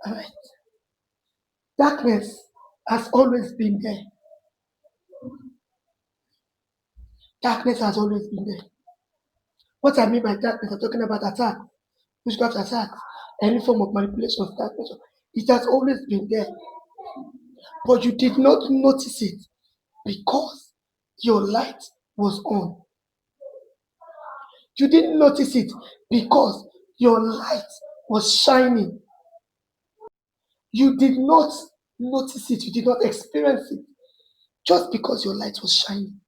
All right. Darkness has always been there. Darkness has always been there. What I mean by darkness, I'm talking about attack, witchcraft attacks, any form of manipulation of darkness. It has always been there, but you did not notice it because your light was on. You didn't notice it because your light was shining. You did not notice it, you did not experience it just because your light was shining.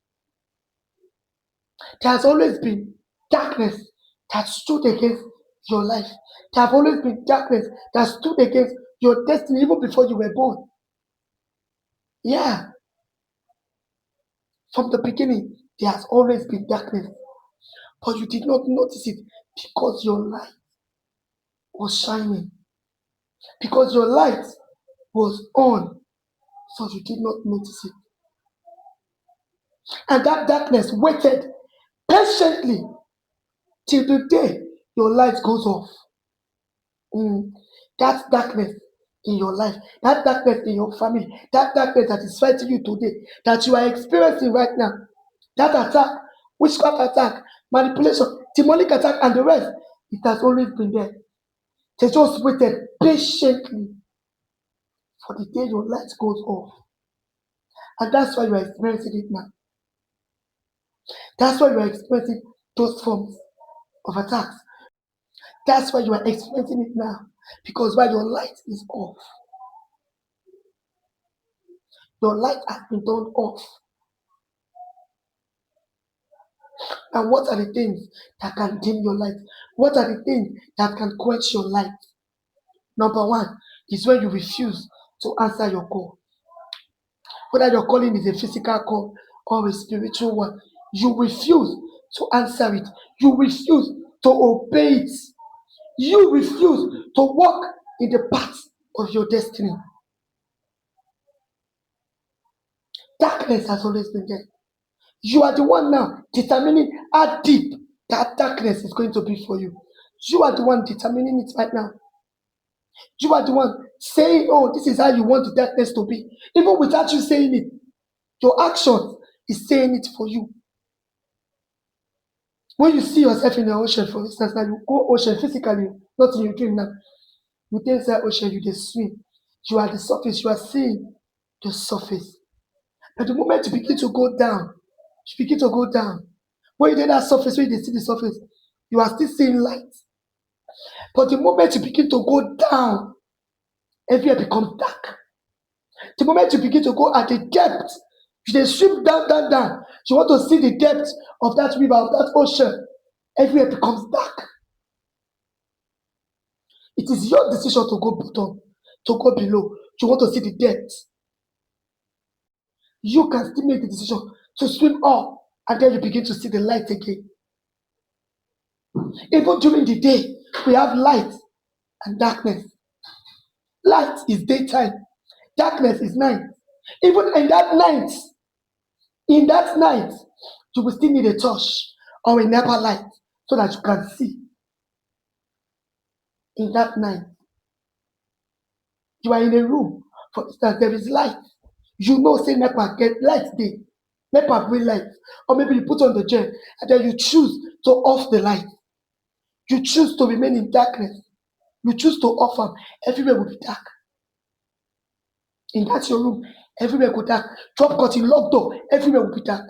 There has always been darkness that stood against your life. There have always been darkness that stood against your destiny even before you were born. Yeah, from the beginning, there has always been darkness, but you did not notice it because your light was shining, because your light was on, so you did not notice it. And that darkness waited patiently till the day your light goes off. Mm. That darkness in your life, that darkness in your family, that darkness that is fighting you today, that you are experiencing right now, that attack, witchcraft attack, manipulation, demonic attack, and the rest, it has always been there. They just waited patiently for the day your light goes off. And that's why you are experiencing it now. That's why you are experiencing those forms of attacks. That's why you are experiencing it now. Because while your light is off, your light has been turned off. And what are the things that can dim your light? What are the things that can quench your light? Number one is when you refuse to answer your call. Whether your calling is a physical call or a spiritual one, you refuse to answer it. You refuse to obey it. You refuse to walk in the path of your destiny. Darkness has always been there. You are the one now determining how deep that darkness is going to be for you. You are the one determining it right now. You are the one saying, oh, this is how you want the darkness to be. Even without you saying it, your action is saying it for you. When you see yourself in the ocean, for instance, now you go ocean physically, not in your dream now. You dey inside ocean, you dey swim. You are the surface, you are seeing the surface. But the moment you begin to go down, you begin to go down. When you dey that surface, when you dey see the surface, you are still seeing light. But the moment you begin to go down, everywhere becomes dark. The moment you begin to go at the depth, you dey swim down, down, down. You want to see the depth of that river, of that ocean. Everywhere becomes dark. It is your decision to go bottom, to go below. You want to see the depth. You can still make the decision to swim up, and then you begin to see the light again. Even during the day, we have light and darkness. Light is daytime, darkness is night. Even in that night, you will still need a torch or a NEPA light so that you can see. In that night, you are in a room, for instance, there is light. You know, say NEPA get light day, NEPA bring light, or maybe you put on the gen and then you choose to off the light. You choose to remain in darkness. You choose to off them. Everywhere will be dark. In that your room, everywhere will be dark. Drop curtain, lock door, everywhere will be dark.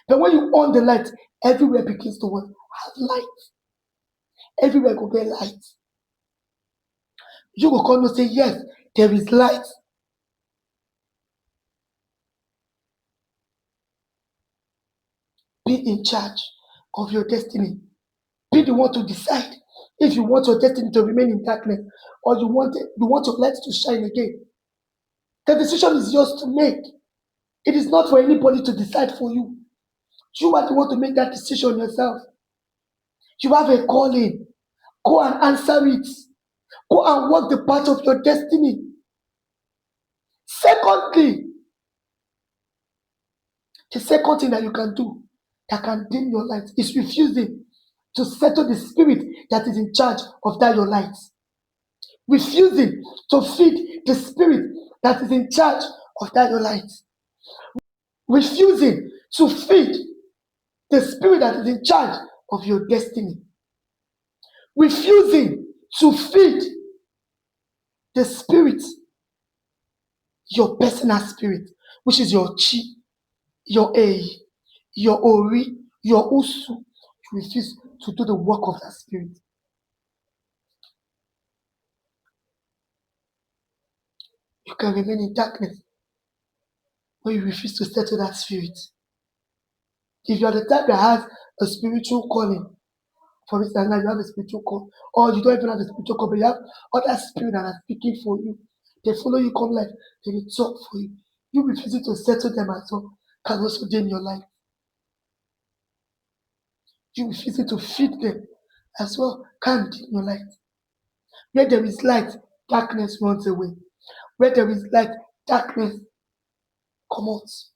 But when you on the light, everywhere begins to have light. Everywhere will get light. You will come and say, yes, there is light. Be in charge of your destiny. Be the one to decide if you want your destiny to remain in darkness or you want your light to shine again. The decision is yours to make. It is not for anybody to decide for you. You are the one to make that decision yourself. You have a calling. Go and answer it. Go and walk the path of your destiny. Secondly, the second thing that you can do that can dim your light is refusing to settle the spirit that is in charge of that your light. refusing to feed the spirit that is in charge of that your light, refusing to feed the spirit that is in charge of your destiny, refusing to feed the spirit, your personal spirit, which is your chi, your a, your ori, your usu. You refuse to do the work of that spirit. You can remain in darkness when you refuse to settle that spirit. If you are the type that has a spiritual calling, for instance, now you have a spiritual call, or you don't even have a spiritual call, but you have other spirit that are speaking for you. They follow you come life, they will talk for you. You refusing to settle them as well can also dim your life. You refusing to feed them as well can dim your light. Where there is light, darkness runs away. Where there is light, darkness comes out.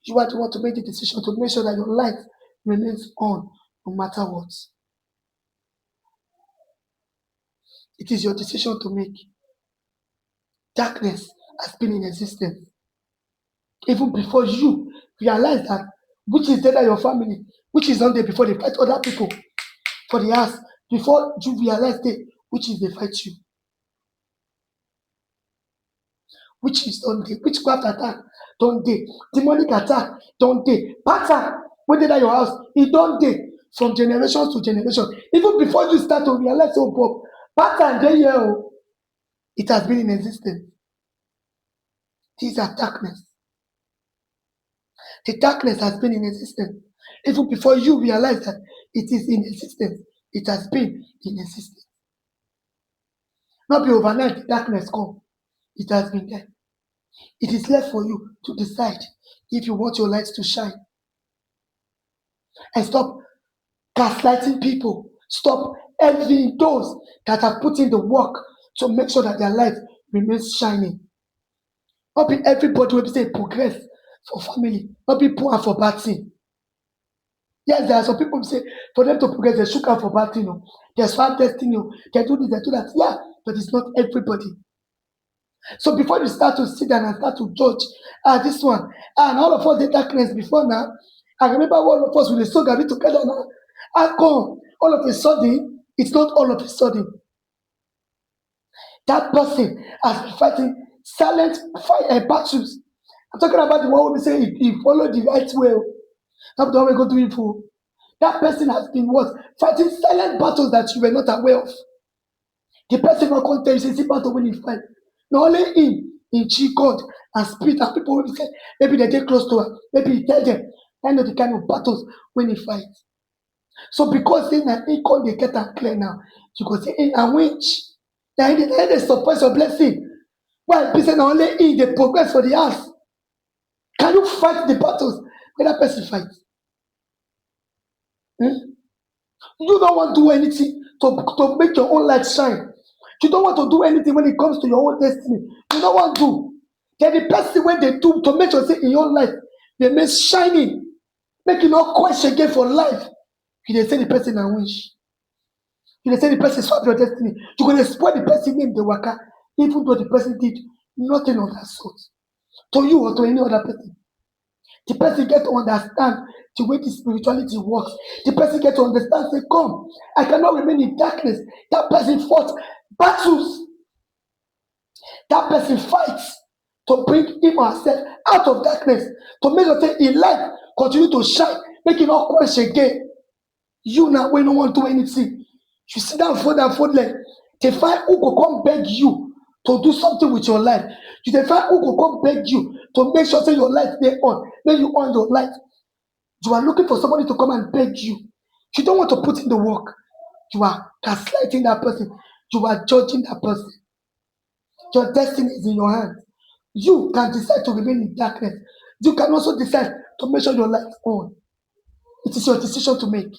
You are the one to make the decision to make sure that your light remains on no matter what. It is your decision to make. Darkness has been in existence even before you realize that which is dead at your family, which is on there before they fight other people for the house, before you realize that which is they fight you, which is on there, witchcraft attack, don't they, demonic attack, don't they, pattern when they at your house, it don't they from generation to generation. Even before you start to realize, oh Bob, pattern they here, oh, it has been in existence. These are darkness. The darkness has been in existence. Even before you realize that it is in existence, it has been in existence. Not be overnight, the darkness come. It has been there. It is left for you to decide if you want your light to shine. And stop gaslighting people. Stop envying those that are putting the work to make sure that their life remains shining. Not be everybody will say progress for family, not be poor for bad thing. Yes, there are some people who say for them to progress, they shook out for bad thing. There's far destiny. They do this, they do that. Yeah, but it's not everybody. So before you start to sit down and start to judge, this one, and all of us the darkness before now. I remember all of us with the soul gathered together now. How come all of a sudden, it's not all of a sudden. That person has been fighting silent battles. I'm talking about the one who we say he followed the right way. Not the one we go to evil. That person has been what? Fighting silent battles that you were not aware of. The person will come tell you, say, battle when he fight. Not only in G God and spirit, and people will say, maybe they get close to her, maybe he tell them, I know the kind of battles when he fights. So because in an income they get that clear now, you go say, in a winch, then they suppress your blessing. Why? Because not only in the progress for the house. Can you fight the battles when that person fights? You don't want to do anything to make your own light shine. You don't want to do anything when it comes to your own destiny. You don't want to. Then the person when they do to make sure say in your life, they make shining, make you not question again for life. You dey say the person na wish. You dey say the person swap your destiny. You gonna spoil the person name the waka, even though the person did nothing of that sort. To you or to any other person. The person get to understand the way the spirituality works. The person get to understand, say, come, I cannot remain in darkness. That person fought battles. That person fights to bring him or herself out of darkness, to make sure say in life continue to shine, make it not quench again. You now, when no one do anything, you sit down fold leg. They find who go come beg you to do something with your life. You dey find who go come beg you to make sure say your light stay on, make you on your light. You are looking for somebody to come and beg you. You don't want to put in the work. You are gaslighting that person. You are judging that person. Your destiny is in your hands. You can decide to remain in darkness. You can also decide to make sure your light is on. It is your decision to make.